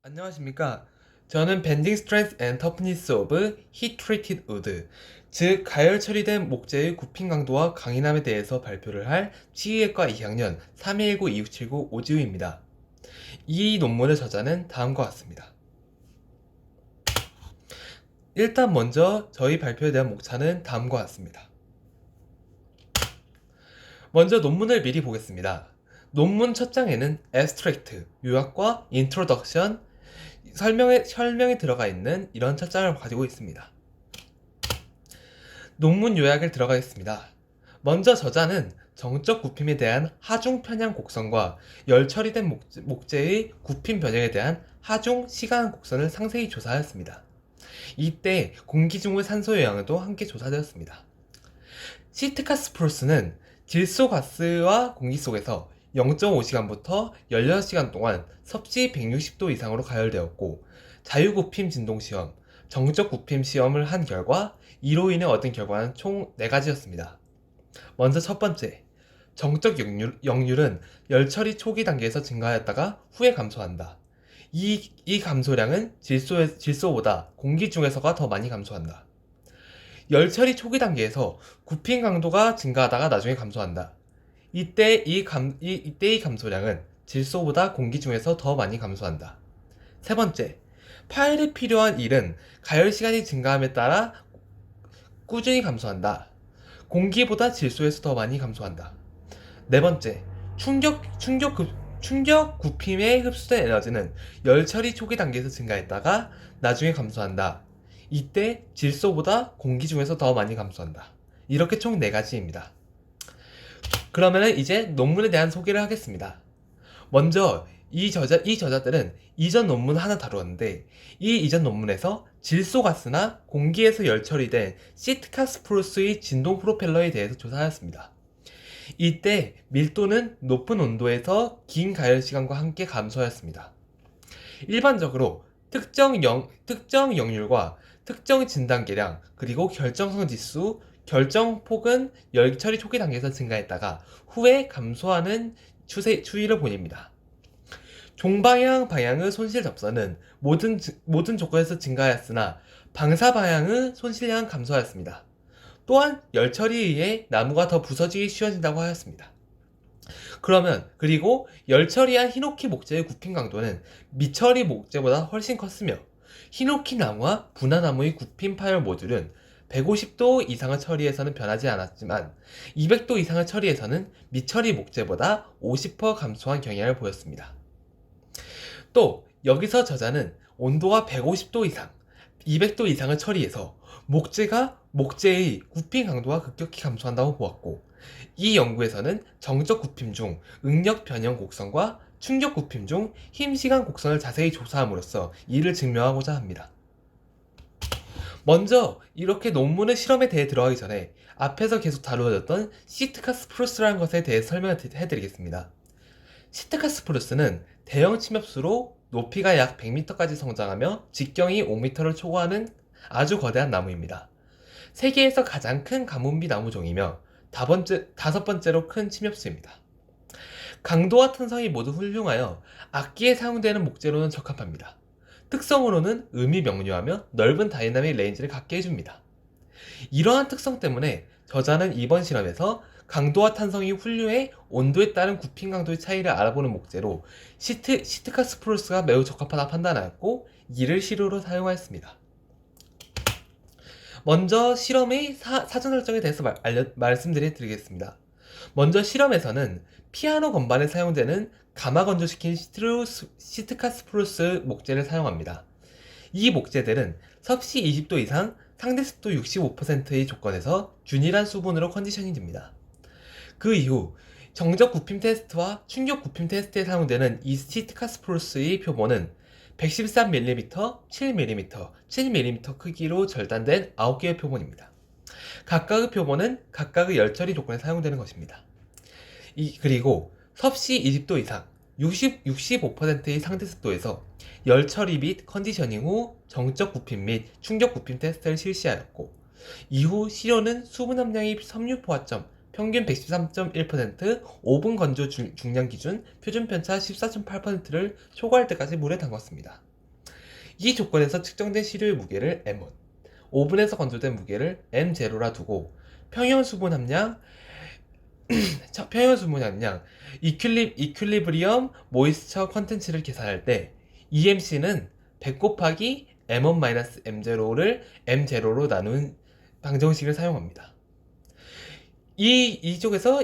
안녕하십니까. 저는 Bending Strength and Toughness of Heat Treated Wood, 즉 가열 처리된 목재의 굽힘 강도와 강인함에 대해서 발표를 할 치의학과 2학년 3219-2679 오지우입니다. 이 논문의 저자는 다음과 같습니다. 일단 먼저 저희 발표에 대한 목차는 다음과 같습니다. 먼저 논문을 미리 보겠습니다. 논문 첫 장에는 Abstract, 요약과 Introduction, 설명에 들어가 있는 이런 첫 장을 가지고 있습니다. 논문 요약을 들어가겠습니다. 먼저 저자는 정적 굽힘에 대한 하중 편향 곡선과 열 처리된 목재의 굽힘 변형에 대한 하중 시간 곡선을 상세히 조사하였습니다. 이때 공기 중의 산소의 영향도 함께 조사되었습니다. 시트카 스프루스는 질소 가스와 공기 속에서 0.5시간부터 16시간 동안 섭씨 160도 이상으로 가열되었고, 자유굽힘 진동시험, 정적 굽힘 시험을 한 결과 이로 인해 얻은 결과는 총 4가지였습니다. 먼저 첫 번째, 정적 역률은 열처리 초기 단계에서 증가하였다가 후에 감소한다. 이 감소량은 질소보다 공기 중에서가 더 많이 감소한다. 열처리 초기 단계에서 굽힘 강도가 증가하다가 나중에 감소한다. 이때 이 감소량은 질소보다 공기 중에서 더 많이 감소한다. 세 번째, 파열에 필요한 일은 가열 시간이 증가함에 따라 꾸준히 감소한다. 공기보다 질소에서 더 많이 감소한다. 네 번째, 충격 굽힘에 흡수된 에너지는 열 처리 초기 단계에서 증가했다가 나중에 감소한다. 이때 질소보다 공기 중에서 더 많이 감소한다. 이렇게 총 4가지입니다. 그러면 이제 논문에 대한 소개를 하겠습니다. 먼저 이 저자들은 이전 논문 하나 다루었는데, 이 이전 논문에서 질소가스나 공기에서 열 처리된 시트카 스프루스의 진동 프로펠러에 대해서 조사하였습니다. 이때 밀도는 높은 온도에서 긴 가열 시간과 함께 감소하였습니다. 일반적으로 특정 역률과 특정 진단계량, 그리고 결정성 지수, 결정폭은 열 처리 초기 단계에서 증가했다가 후에 감소하는 추이를 보입니다. 종방향 방향의 손실 접선은 모든 조건에서 증가하였으나 방사 방향의 손실량은 감소하였습니다. 또한 열 처리에 의해 나무가 더 부서지기 쉬워진다고 하였습니다. 그리고 열 처리한 히노키 목재의 굽힘 강도는 미처리 목재보다 훨씬 컸으며, 히노키 나무와 부나나무의 굽힘 파열 모듈은 150도 이상의 처리에서는 변하지 않았지만 200도 이상의 처리에서는 미처리 목재보다 50% 감소한 경향을 보였습니다. 또 여기서 저자는 온도가 150도 이상, 200도 이상의 처리에서 목재의 굽힘 강도가 급격히 감소한다고 보았고, 이 연구에서는 정적 굽힘 중 응력 변형 곡선과 충격 굽힘 중 힘 시간 곡선을 자세히 조사함으로써 이를 증명하고자 합니다. 먼저 이렇게 논문의 실험에 대해 들어가기 전에 앞에서 계속 다루어졌던 시트카 스프루스라는 것에 대해 설명을 해드리겠습니다. 시트카 스프루스는 대형 침엽수로 높이가 약 100m까지 성장하며 직경이 5m를 초과하는 아주 거대한 나무입니다. 세계에서 가장 큰 가뭄비 나무종이며 다섯 번째로 큰 침엽수입니다. 강도와 탄성이 모두 훌륭하여 악기에 사용되는 목재로는 적합합니다. 특성으로는 음이 명료하며 넓은 다이나믹 레인지를 갖게 해줍니다. 이러한 특성 때문에 저자는 이번 실험에서 강도와 탄성이 훌륭해 온도에 따른 굽힘 강도의 차이를 알아보는 목재로 시트카 스프루스가 매우 적합하다 판단하였고, 이를 시료로 사용하였습니다. 먼저 실험의 사전 설정에 대해서 말씀드리겠습니다. 먼저 실험에서는 피아노 건반에 사용되는 가마 건조시킨 시트카 스프루스 목재를 사용합니다. 이 목재들은 섭씨 20도 이상, 상대 습도 65%의 조건에서 균일한 수분으로 컨디셔닝 됩니다. 그 이후 정적 굽힘 테스트와 충격 굽힘 테스트에 사용되는 이 시트카 스프루스의 표본은 113mm, 7mm, 7mm 크기로 절단된 9개의 표본입니다. 각각의 표본은 각각의 열처리 조건에 사용되는 것입니다. 그리고 섭씨 20도 이상, 65%의 상대 습도에서 열처리 및 컨디셔닝 후 정적 굽힘 및 충격 굽힘 테스트를 실시하였고, 이후 시료는 수분 함량이 섬유 포화점 평균 113.1%, 5분 건조 중량 기준 표준 편차 14.8%를 초과할 때까지 물에 담갔습니다. 이 조건에서 측정된 시료의 무게를 M1, 오븐에서 건조된 무게를 M0라 두고 평형수분 함량, 이퀄리브리엄 모이스처 컨텐츠를 계산할 때 EMC는 100 곱하기 M1-M0를 M0로 나눈 방정식을 사용합니다. 이쪽에서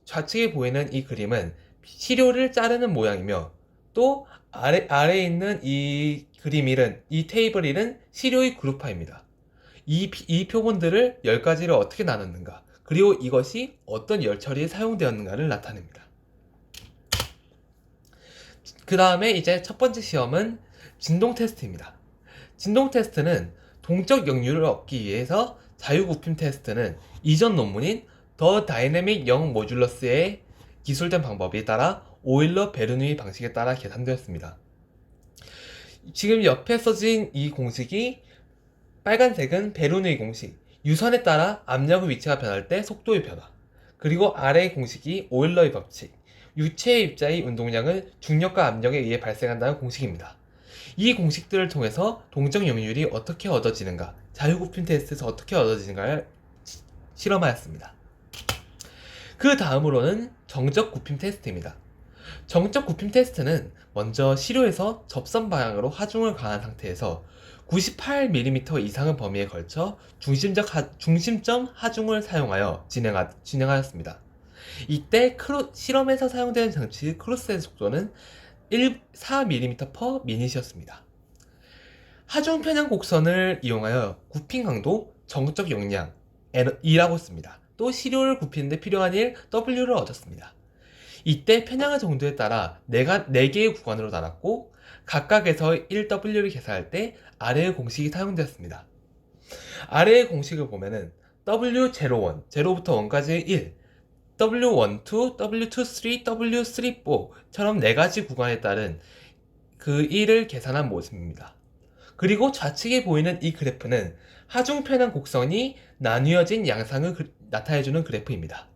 좌측에 보이는 이 그림은 시료를 자르는 모양이며, 또 아래에 있는 이 테이블 1은 시료의 그룹화입니다. 이 표본들을 10가지를 어떻게 나눴는가, 그리고 이것이 어떤 열 처리에 사용되었는가를 나타냅니다. 그 다음에 이제 첫 번째 시험은 진동 테스트입니다. 진동 테스트는 동적 역류를 얻기 위해서 자유굽힘 테스트는 이전 논문인 더 다이내믹 영 모듈러스의 기술된 방법에 따라 오일러 베르누이 방식에 따라 계산되었습니다. 지금 옆에 써진 이 공식이, 빨간색은 베르누이 공식, 유선에 따라 압력의 위치가 변할 때 속도의 변화, 그리고 아래의 공식이 오일러의 법칙, 유체의 입자의 운동량은 중력과 압력에 의해 발생한다는 공식입니다. 이 공식들을 통해서 동적 역률이 어떻게 얻어지는가, 자유굽힘 테스트에서 어떻게 얻어지는가를 실험하였습니다. 그 다음으로는 정적 굽힘 테스트입니다. 정적 굽힘 테스트는 먼저 시료에서 접선 방향으로 하중을 가한 상태에서 98mm 이상의 범위에 걸쳐 중심점 하중을 사용하여 진행하였습니다. 이때 실험에서 사용되는 장치의 크로스의 속도는 4mm/미닛이었습니다. 하중 편향 곡선을 이용하여 굽힘 강도, 정적 역량 E라고 씁니다. 또 시료를 굽히는데 필요한 일 W를 얻었습니다. 이때 편향의 정도에 따라 4개의 구간으로 나눴고, 각각에서 1W를 계산할 때 아래의 공식이 사용되었습니다. 아래의 공식을 보면은 W01, 0부터 1까지의 1, W12, W23, W34처럼 4가지 구간에 따른 그 1을 계산한 모습입니다. 그리고 좌측에 보이는 이 그래프는 하중 편향 곡선이 나뉘어진 양상을 나타내주는 그래프입니다.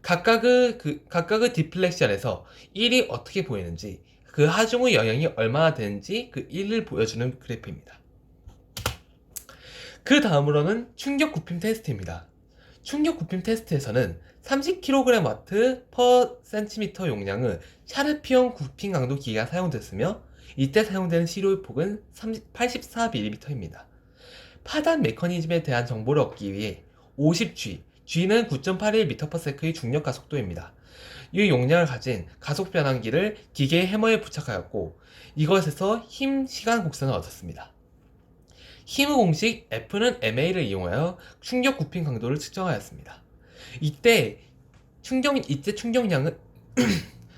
각각의 디플렉션에서 1이 어떻게 보이는지, 그 하중의 영향이 얼마나 되는지 그 1을 보여주는 그래프입니다. 그 다음으로는 충격 굽힘 테스트입니다. 충격 굽힘 테스트에서는 30kgW/cm 용량의 샤르피형 굽힘 강도 기계가 사용됐으며, 이때 사용되는 시료의 폭은 84mm입니다. 파단 메커니즘에 대한 정보를 얻기 위해 50G, G는 9.81m/s의 중력 가속도입니다. 이 용량을 가진 가속 변환기를 기계의 해머에 부착하였고, 이것에서 힘 시간 곡선을 얻었습니다. 힘의 공식 F는 MA를 이용하여 충격 굽힘 강도를 측정하였습니다. 이때 충격량은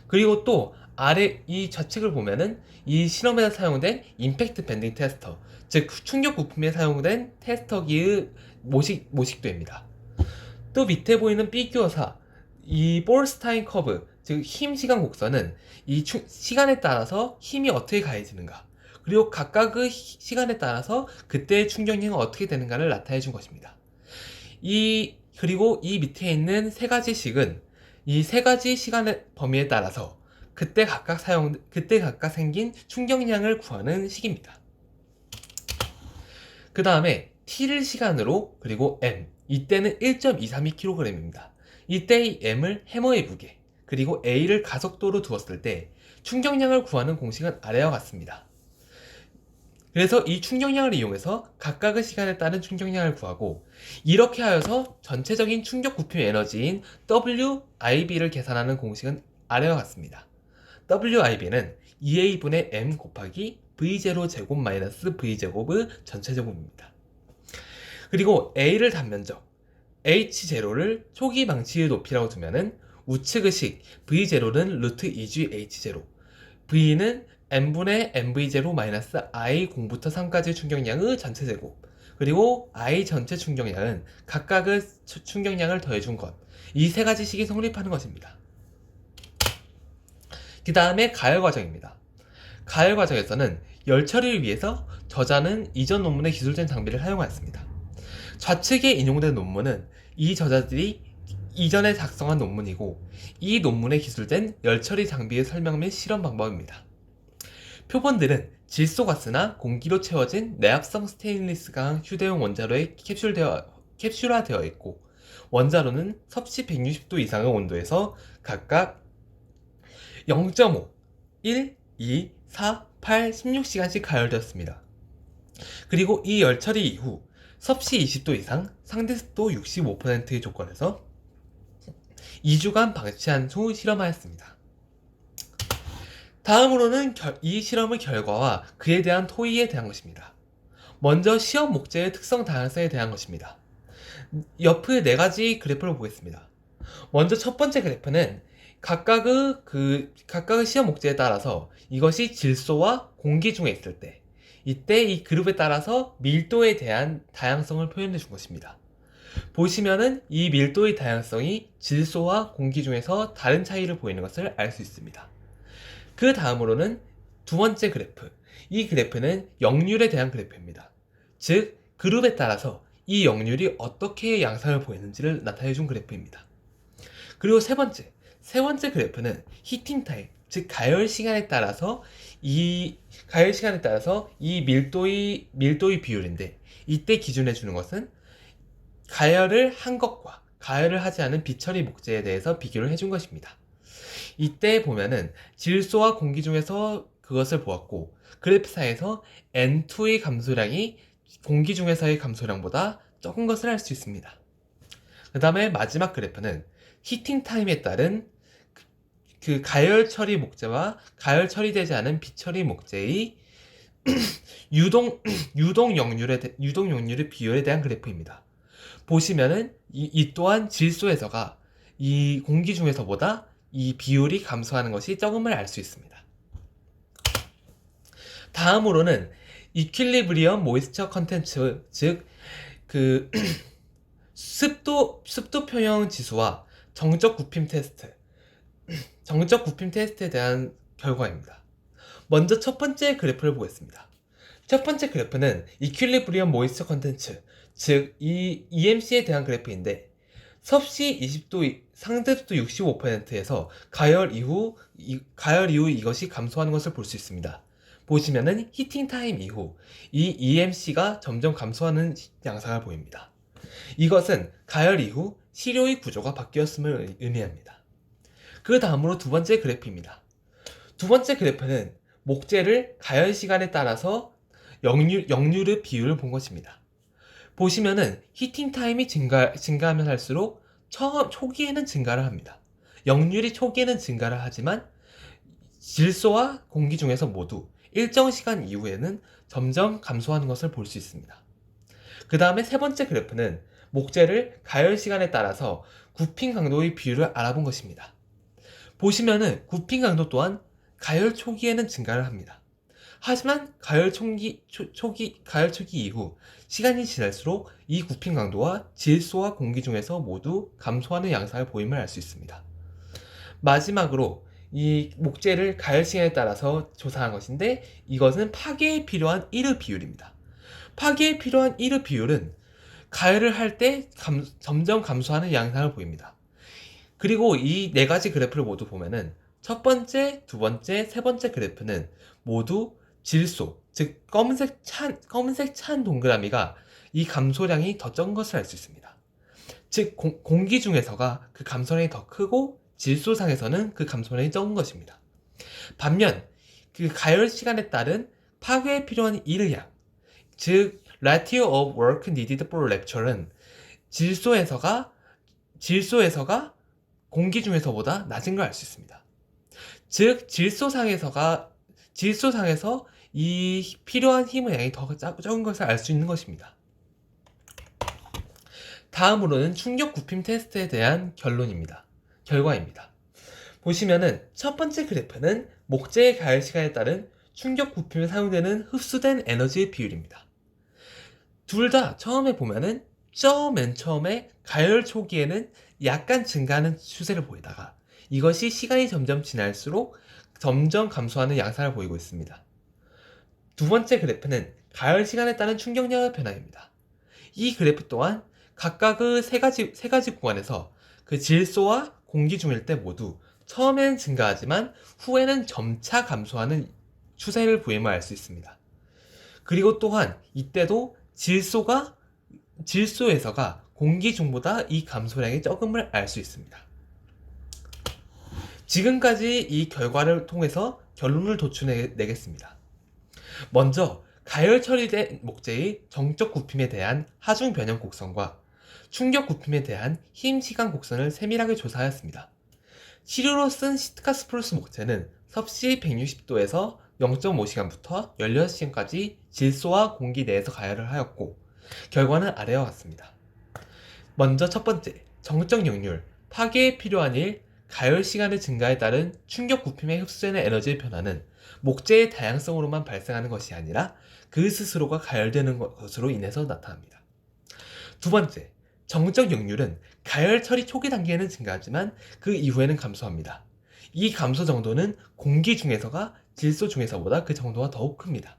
그리고 또 아래 이 좌측을 보면은 이 실험에서 사용된 임팩트 밴딩 테스터, 즉 충격 굽힘에 사용된 테스터기의 모식도입니다. 또 밑에 보이는 피규어4, 이 볼스타인 커브, 즉 힘 시간 곡선은 이 시간에 따라서 힘이 어떻게 가해지는가, 그리고 각각의 시간에 따라서 그때의 충격량이 어떻게 되는가를 나타내 준 것입니다. 그리고 이 밑에 있는 3가지 이 3가지 시간의 범위에 따라서 그때 각각 생긴 충격량을 구하는 식입니다. 그 다음에 T를 시간으로, 그리고 M, 이때는 1.232kg입니다. 이때의 M을 해머의 무게, 그리고 A를 가속도로 두었을 때 충격량을 구하는 공식은 아래와 같습니다. 그래서 이 충격량을 이용해서 각각의 시간에 따른 충격량을 구하고, 이렇게 하여서 전체적인 충격 굽힘 에너지인 WIB를 계산하는 공식은 아래와 같습니다. WIB는 EA분의 M 곱하기 V0 제곱 마이너스 V제곱의 전체 제곱입니다. 그리고 A를 단면적, H0를 초기 망치의 높이라고 두면은 우측의 식 V0는 루트 2G H0, V는 n분의 nv0 마이너스 i 0부터 3까지 충격량의 전체 제곱, 그리고 i 전체 충격량은 각각의 충격량을 더해준 것, 이 3가지 식이 성립하는 것입니다. 그 다음에 가열 과정입니다. 가열 과정에서는 열 처리를 위해서 저자는 이전 논문의 기술된 장비를 사용하였습니다. 좌측에 인용된 논문은 이 저자들이 이전에 작성한 논문이고, 이 논문에 기술된 열 처리 장비의 설명 및 실험 방법입니다. 표본들은 질소가스나 공기로 채워진 내합성 스테인리스강 휴대용 원자로에 캡슐화되어 있고, 원자로는 섭씨 160도 이상의 온도에서 각각 0.5, 1, 2, 4, 8, 16시간씩 가열되었습니다. 그리고 이 열처리 이후 섭씨 20도 이상, 상대습도 65%의 조건에서 2주간 방치한 후 실험하였습니다. 다음으로는 이 실험의 결과와 그에 대한 토의에 대한 것입니다. 먼저 시험 목재의 특성 다양성에 대한 것입니다. 옆의 4가지 그래프를 보겠습니다. 먼저 첫 번째 그래프는 각각의 시험 목재에 따라서 이것이 질소와 공기 중에 있을 때, 이때 이 그룹에 따라서 밀도에 대한 다양성을 표현해 준 것입니다. 보시면은 이 밀도의 다양성이 질소와 공기 중에서 다른 차이를 보이는 것을 알 수 있습니다. 그 다음으로는 두 번째 그래프. 이 그래프는 역률에 대한 그래프입니다. 즉, 그룹에 따라서 이 역률이 어떻게 양상을 보이는지를 나타내 준 그래프입니다. 그리고 세 번째 그래프는 히팅 타임, 즉 가열 시간에 따라서 이 밀도의 비율인데, 이때 기준해 주는 것은 가열을 한 것과 가열을 하지 않은 비처리 목재에 대해서 비교를 해준 것입니다. 이때 보면은 질소와 공기 중에서 그것을 보았고, 그래프상에서 N2의 감소량이 공기 중에서의 감소량보다 적은 것을 알 수 있습니다. 그 다음에 마지막 그래프는 히팅 타임에 따른 그 가열 처리 목재와 가열 처리되지 않은 비처리 목재의 유동 역률의 비율에 대한 그래프입니다. 보시면은 이 또한 질소에서가 이 공기 중에서보다 이 비율이 감소하는 것이 적음을 알 수 있습니다. 다음으로는 이퀄리브리엄 모이스처 컨텐츠, 즉 그 습도 평형 지수와 정적 굽힘 테스트에 대한 결과입니다. 먼저 첫 번째 그래프를 보겠습니다. 첫 번째 그래프는 이퀄리브리엄 모이스처 컨텐츠, 즉 이 EMC에 대한 그래프인데, 섭씨 20도, 상대습도 65%에서 가열 이후 이것이 감소하는 것을 볼 수 있습니다. 보시면은 히팅 타임 이후 이 EMC가 점점 감소하는 양상을 보입니다. 이것은 가열 이후 시료의 구조가 바뀌었음을 의미합니다. 그 다음으로 두 번째 그래프입니다. 두 번째 그래프는 목재를 가열 시간에 따라서 역률의 비율을 본 것입니다. 보시면은 히팅 타임이 증가하면 할수록 초기에는 증가를 합니다. 역률이 초기에는 증가를 하지만 질소와 공기 중에서 모두 일정 시간 이후에는 점점 감소하는 것을 볼 수 있습니다. 그 다음에 세 번째 그래프는 목재를 가열 시간에 따라서 굽힘 강도의 비율을 알아본 것입니다. 보시면은 굽힘 강도 또한 가열 초기에는 증가를 합니다. 하지만 가열 초기 이후 시간이 지날수록 이 굽힘 강도와 질소와 공기 중에서 모두 감소하는 양상을 보임을 알 수 있습니다. 마지막으로 이 목재를 가열 시간에 따라서 조사한 것인데, 이것은 파괴에 필요한 1의 비율입니다. 파괴에 필요한 1의 비율은 가열을 할 때 점점 감소하는 양상을 보입니다. 그리고 이 4가지 그래프를 모두 보면은 첫 번째, 두 번째, 세 번째 그래프는 모두 질소, 즉 검은색 찬 동그라미가 이 감소량이 더 적은 것을 알 수 있습니다. 즉 공기 중에서가 그 감소량이 더 크고 질소상에서는 그 감소량이 적은 것입니다. 반면 그 가열 시간에 따른 파괴에 필요한 일의 양, 즉 ratio of work needed for lecture는 질소에서가 공기 중에서보다 낮은 걸 알 수 있습니다. 즉 질소상에서 이 필요한 힘의 양이 더 적은 것을 알 수 있는 것입니다. 다음으로는 충격 굽힘 테스트에 대한 결과입니다. 보시면은 첫 번째 그래프는 목재의 가열 시간에 따른 충격 굽힘에 사용되는 흡수된 에너지의 비율입니다. 둘 다 처음에 보면은 맨 처음에 가열 초기에는 약간 증가하는 추세를 보이다가 이것이 시간이 점점 지날수록 점점 감소하는 양상을 보이고 있습니다. 두 번째 그래프는 가열 시간에 따른 충격량의 변화입니다. 이 그래프 또한 각각의 세 가지 구간에서 그 질소와 공기 중일 때 모두 처음에는 증가하지만 후에는 점차 감소하는 추세를 보임을 알 수 있습니다. 그리고 또한 이때도 질소에서가 공기 중보다 이 감소량이 적음을 알 수 있습니다. 지금까지 이 결과를 통해서 결론을 도출해내겠습니다. 먼저 가열 처리된 목재의 정적 굽힘에 대한 하중 변형 곡선과 충격 굽힘에 대한 힘 시간 곡선을 세밀하게 조사하였습니다. 시료로 쓴 시트카 스프루스 목재는 섭씨 160도에서 0.5시간부터 16시간까지 질소와 공기 내에서 가열을 하였고, 결과는 아래와 같습니다. 먼저 첫 번째, 정적 역률, 파괴에 필요한 일, 가열 시간의 증가에 따른 충격 굽힘에 흡수되는 에너지의 변화는 목재의 다양성으로만 발생하는 것이 아니라 그 스스로가 가열되는 것으로 인해서 나타납니다. 두 번째, 정적 역률은 가열 처리 초기 단계에는 증가하지만 그 이후에는 감소합니다. 이 감소 정도는 공기 중에서가 질소 중에서보다 그 정도가 더욱 큽니다.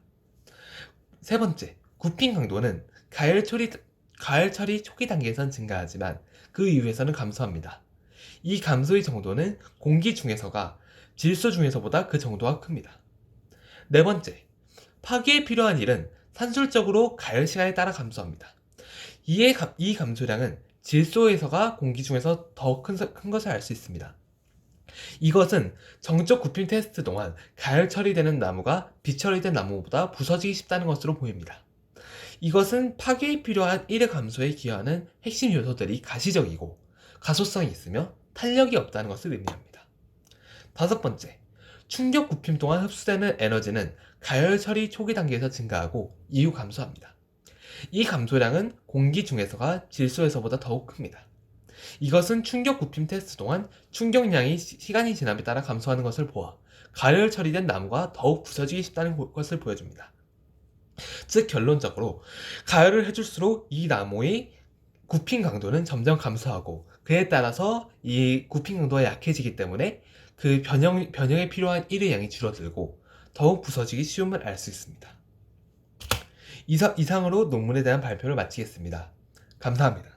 세 번째, 굽힘 강도는 가열 처리 초기 단계에선 증가하지만 그 이후에서는 감소합니다. 이 감소의 정도는 공기 중에서가 질소 중에서보다 그 정도가 큽니다. 네 번째, 파괴에 필요한 일은 산술적으로 가열 시간에 따라 감소합니다. 이 감소량은 질소에서가 공기 중에서 더 큰 것을 알 수 있습니다. 이것은 정적 굽힘 테스트 동안 가열 처리되는 나무가 비처리된 나무보다 부서지기 쉽다는 것으로 보입니다. 이것은 파괴에 필요한 1의 감소에 기여하는 핵심 요소들이 가시적이고 가소성이 있으며 탄력이 없다는 것을 의미합니다. 다섯 번째, 충격 굽힘 동안 흡수되는 에너지는 가열 처리 초기 단계에서 증가하고 이후 감소합니다. 이 감소량은 공기 중에서가 질소에서보다 더욱 큽니다. 이것은 충격 굽힘 테스트 동안 충격량이 시간이 지남에 따라 감소하는 것을 보아 가열 처리된 나무가 더욱 부서지기 쉽다는 것을 보여줍니다. 즉 결론적으로 가열을 해줄수록 이 나무의 굽힘 강도는 점점 감소하고, 그에 따라서 이 굽힘 강도가 약해지기 때문에 그 변형에 필요한 1의 양이 줄어들고 더욱 부서지기 쉬움을 알 수 있습니다. 이상으로 논문에 대한 발표를 마치겠습니다. 감사합니다.